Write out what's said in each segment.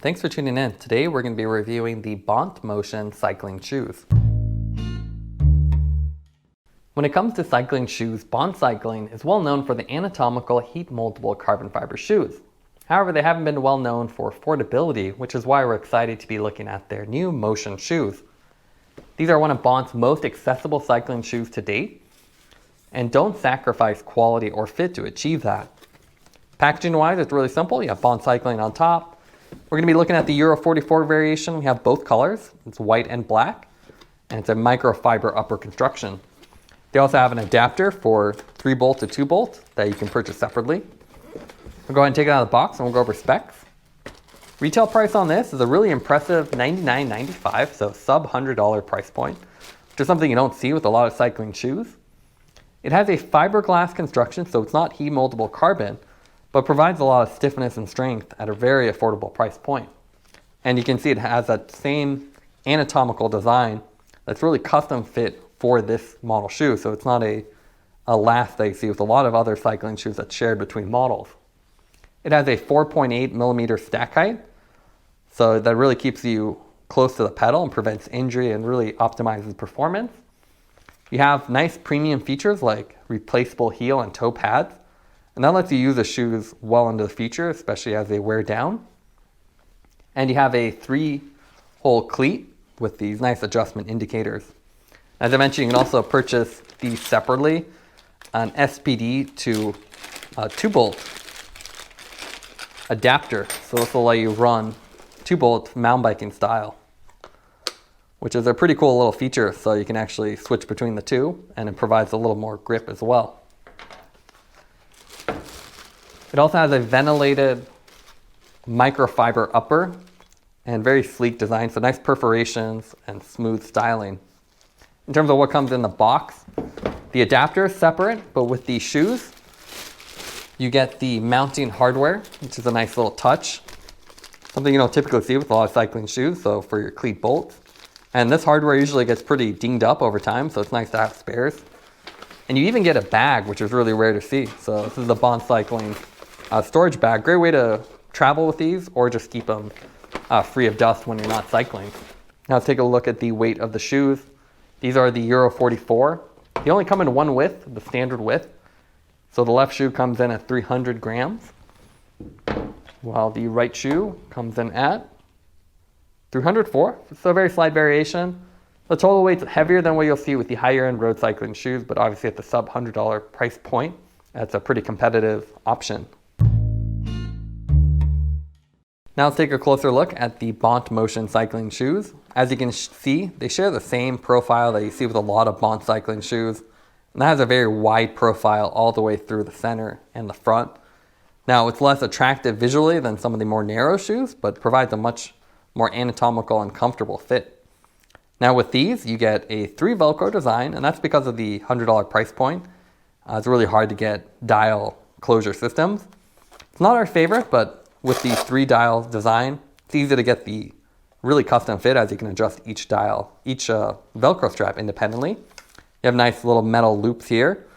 Thanks for tuning in. Today we're going to be reviewing the Bont Motion cycling shoes. When it comes to cycling shoes, Bont Cycling is well known for the anatomical heat moldable carbon fiber shoes. However, they haven't been well known for affordability, which is why we're excited to be looking at their new Motion shoes. These are one of Bont's most accessible cycling shoes to date and don't sacrifice quality or fit to achieve that. Packaging wise, it's really simple. You have Bont Cycling on top. We're going to be looking at the Euro 44 variation. We have both colors. It's white and black, and it's a microfiber upper construction. They also have an adapter for 3-bolt to 2-bolt that you can purchase separately. We'll go ahead and take it out of the box and we'll go over specs. Retail price on this is a really impressive $99.95, so sub $100 price point, which is something you don't see with a lot of cycling shoes. It has a fiberglass construction, so it's not heat moldable carbon, but provides a lot of stiffness and strength at a very affordable price point. And you can see it has that same anatomical design that's really custom fit for this model shoe. So it's not a last that you see with a lot of other cycling shoes that's shared between models. It has a 4.8 millimeter stack height. So that really keeps you close to the pedal and prevents injury and really optimizes performance. You have nice premium features like replaceable heel and toe pads. And that lets you use the shoes well into the future, especially as they wear down. And you have a 3-hole cleat with these nice adjustment indicators. As I mentioned, you can also purchase these separately, an SPD to 2-bolt adapter. So this will let you run 2-bolt mountain biking style, which is a pretty cool little feature. So you can actually switch between the two, and it provides a little more grip as well. It also has a ventilated microfiber upper and very sleek design, so nice perforations and smooth styling. In terms of what comes in the box, the adapter is separate, but with these shoes, you get the mounting hardware, which is a nice little touch. Something you don't typically see with a lot of cycling shoes, so for your cleat bolts. And this hardware usually gets pretty dinged up over time, so it's nice to have spares. And you even get a bag, which is really rare to see. So this is the Bont Cycling storage bag. Great way to travel with these or just keep them free of dust when you're not cycling. Now let's take a look at the weight of the shoes. These are the Euro 44. They only come in one width, the standard width. So the left shoe comes in at 300 grams, while the right shoe comes in at 304. So a very slight variation. The total weight's heavier than what you'll see with the higher end road cycling shoes, but obviously at the sub $100 price point, that's a pretty competitive option. Now let's take a closer look at the Bont Motion cycling shoes. As you can see, they share the same profile that you see with a lot of Bont cycling shoes. And that has a very wide profile all the way through the center and the front. Now it's less attractive visually than some of the more narrow shoes, but provides a much more anatomical and comfortable fit. Now with these, you get a 3 Velcro design, and that's because of the $100 price point. It's really hard to get dial closure systems. It's not our favorite, but with the 3 dial design, it's easy to get the really custom fit as you can adjust each dial, each Velcro strap independently. You have nice little metal loops here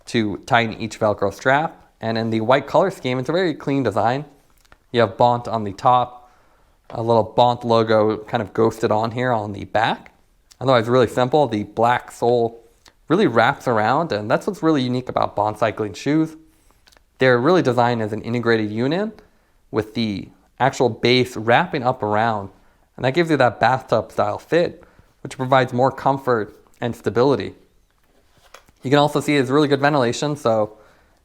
to tighten each Velcro strap. And in the white color scheme, it's a very clean design. You have Bont on the top, a little Bont logo kind of ghosted on here on the back. Otherwise, really simple. The black sole really wraps around, and that's what's really unique about Bont cycling shoes. They're really designed as an integrated unit with the actual base wrapping up around, and that gives you that bathtub style fit, which provides more comfort and stability. You can also see it's really good ventilation, so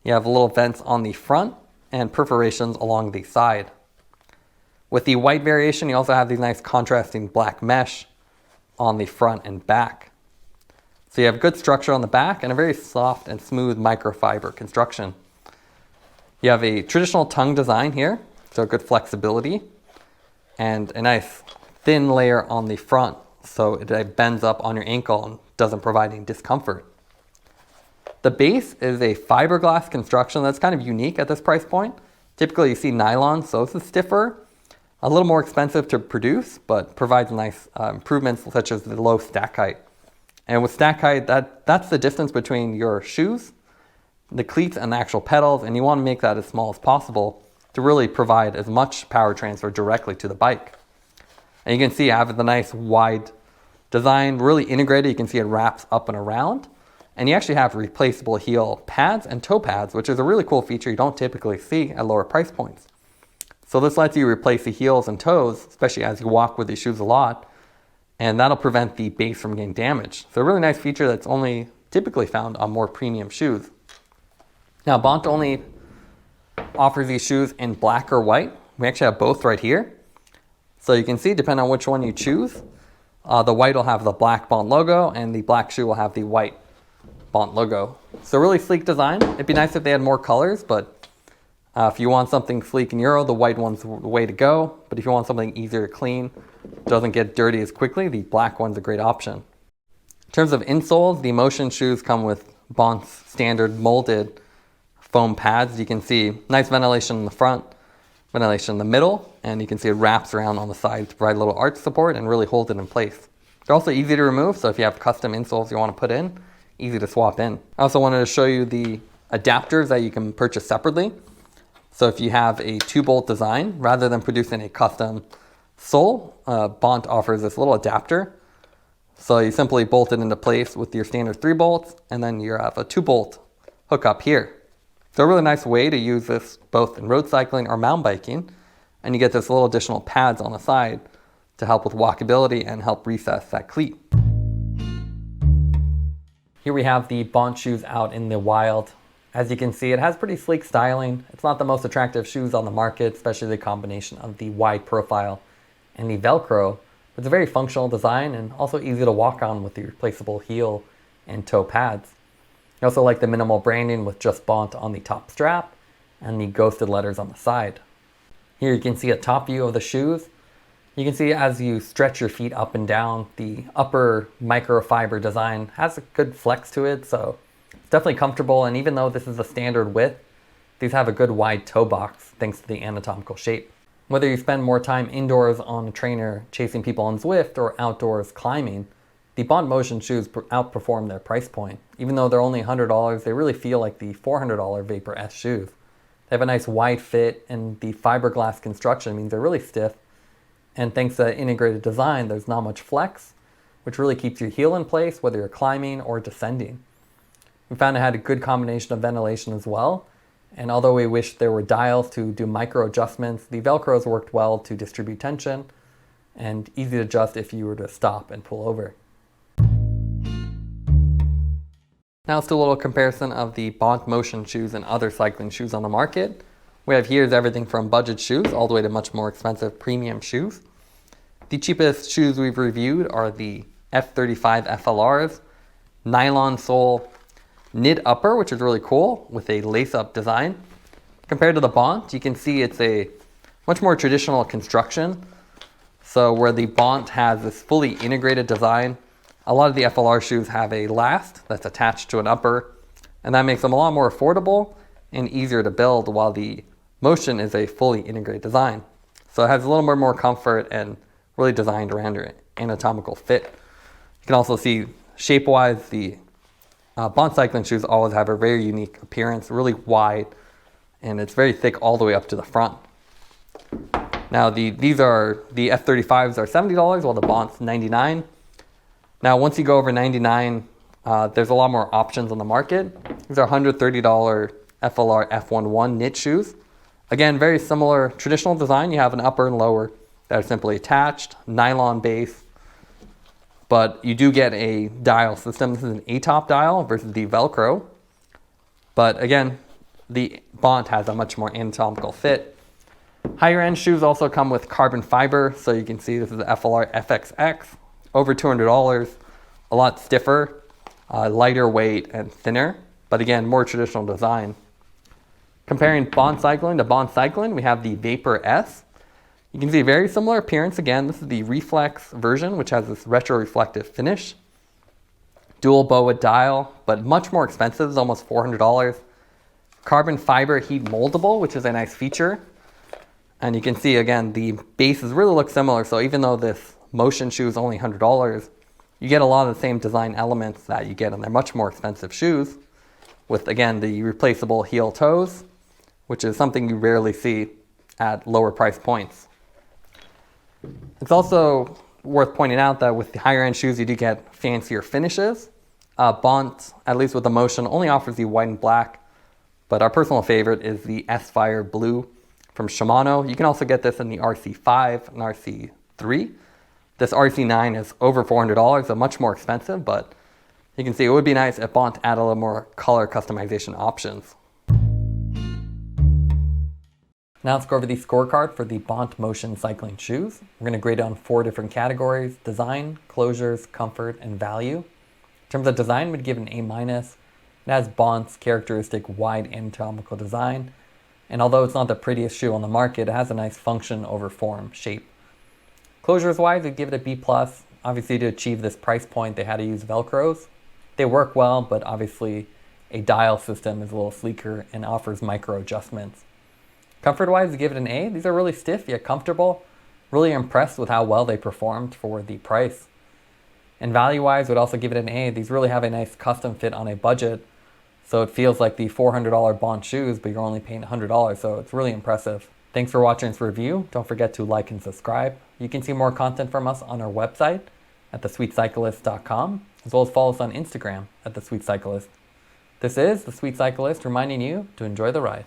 you have little vents on the front and perforations along the side. With the white variation, you also have these nice contrasting black mesh on the front and back. So you have good structure on the back and a very soft and smooth microfiber construction. You have a traditional tongue design here, so good flexibility, and a nice thin layer on the front, so it bends up on your ankle and doesn't provide any discomfort. The base is a fiberglass construction that's kind of unique at this price point. Typically you see nylon, so this is stiffer, a little more expensive to produce, but provides nice improvements such as the low stack height. And with stack height, that's the distance between your shoes, the cleats and the actual pedals, and you want to make that as small as possible to really provide as much power transfer directly to the bike. And you can see I have the nice wide design, really integrated. You can see it wraps up and around. And you actually have replaceable heel pads and toe pads, which is a really cool feature you don't typically see at lower price points. So this lets you replace the heels and toes, especially as you walk with these shoes a lot, and that'll prevent the base from getting damaged. So a really nice feature that's only typically found on more premium shoes. Now, Bont only offers these shoes in black or white. We actually have both right here. So you can see, depending on which one you choose, the white will have the black Bont logo and the black shoe will have the white Bont logo. So really sleek design. It'd be nice if they had more colors, but if you want something sleek and Euro, the white one's the way to go. But if you want something easier to clean, doesn't get dirty as quickly, the black one's a great option. In terms of insoles, the Motion shoes come with Bont's standard molded foam pads. You can see nice ventilation in the front, ventilation in the middle, and you can see it wraps around on the side to provide a little arch support and really hold it in place. They're also easy to remove, so if you have custom insoles you want to put in, easy to swap in. I also wanted to show you the adapters that you can purchase separately. So if you have a 2-bolt design, rather than producing a custom sole, Bont offers this little adapter. So you simply bolt it into place with your standard 3 bolts, and then you have a 2-bolt hookup here. So a really nice way to use this both in road cycling or mountain biking, and you get this little additional pads on the side to help with walkability and help recess that cleat. Here we have the Bont shoes out in the wild. As you can see, it has pretty sleek styling. It's not the most attractive shoes on the market, especially the combination of the wide profile and the Velcro. It's a very functional design and also easy to walk on with the replaceable heel and toe pads. I also like the minimal branding with just Bont on the top strap and the ghosted letters on the side. Here you can see a top view of the shoes. You can see as you stretch your feet up and down, the upper microfiber design has a good flex to it, so it's definitely comfortable. And even though this is a standard width, these have a good wide toe box thanks to the anatomical shape. Whether you spend more time indoors on a trainer chasing people on Zwift or outdoors climbing, the Bont Motion shoes outperform their price point. Even though they're only $100, they really feel like the $400 Vapor S shoes. They have a nice wide fit, and the fiberglass construction means they're really stiff. And thanks to that integrated design, there's not much flex, which really keeps your heel in place whether you're climbing or descending. We found it had a good combination of ventilation as well. And although we wish there were dials to do micro adjustments, the Velcros worked well to distribute tension and easy to adjust if you were to stop and pull over. Now let's do a little comparison of the Bont Motion shoes and other cycling shoes on the market. We have here is everything from budget shoes all the way to much more expensive premium shoes. The cheapest shoes we've reviewed are the F-35 FLRs, nylon sole, knit upper, which is really cool with a lace-up design. Compared to the Bont, you can see it's a much more traditional construction. So where the Bont has this fully integrated design, a lot of the FLR shoes have a last that's attached to an upper, and that makes them a lot more affordable and easier to build, while the Motion is a fully integrated design. So it has a little bit more comfort and really designed around your anatomical fit. You can also see shape-wise, the Bont cycling shoes always have a very unique appearance, really wide, and it's very thick all the way up to the front. Now the F-35s are $70, while the Bont's $99. Now once you go over $99, there's a lot more options on the market. These are $130 FLR F-11 knit shoes. Again, very similar traditional design. You have an upper and lower that are simply attached, nylon base, but you do get a dial system. This is an A-top dial versus the Velcro. But again, the Bont has a much more anatomical fit. Higher end shoes also come with carbon fiber. So you can see this is the FLR FXX, over $200, a lot stiffer, lighter weight and thinner, but again, more traditional design. Comparing Bont Cycling to Bont Cycling, we have the Vapor S. You can see a very similar appearance. Again, this is the Reflex version, which has this retro-reflective finish. Dual BOA dial, but much more expensive, it's almost $400. Carbon fiber heat moldable, which is a nice feature. And you can see, again, the bases really look similar. So even though this Motion shoe is only $100, you get a lot of the same design elements that you get in their much more expensive shoes, with, again, the replaceable heel toes, which is something you rarely see at lower price points. It's also worth pointing out that with the higher end shoes, you do get fancier finishes. Bont, at least with the Motion, only offers the white and black, but our personal favorite is the s-phyre blue from Shimano. You can also get this in the RC5 and RC3. This RC9 is over $400, so much more expensive, but you can see it would be nice if Bont added a little more color customization options. Now let's go over the scorecard for the Bont Motion cycling shoes. We're going to grade it on 4 different categories: design, closures, comfort, and value. In terms of design, we'd give it an A-. It has Bont's characteristic wide anatomical design, and although it's not the prettiest shoe on the market, it has a nice function over form shape. Closures wise, we'd give it a B+. Obviously, to achieve this price point, they had to use velcros. They work well, but obviously a dial system is a little sleeker and offers micro adjustments. Comfort wise, we give it an A. These are really stiff yet comfortable. Really impressed with how well they performed for the price. And value wise, we'd also give it an A. These really have a nice custom fit on a budget. So it feels like the $400 Bont shoes, but you're only paying $100. So it's really impressive. Thanks for watching this review. Don't forget to like and subscribe. You can see more content from us on our website at thesweetcyclist.com, as well as follow us on Instagram at thesweetcyclist. This is The Sweet Cyclist reminding you to enjoy the ride.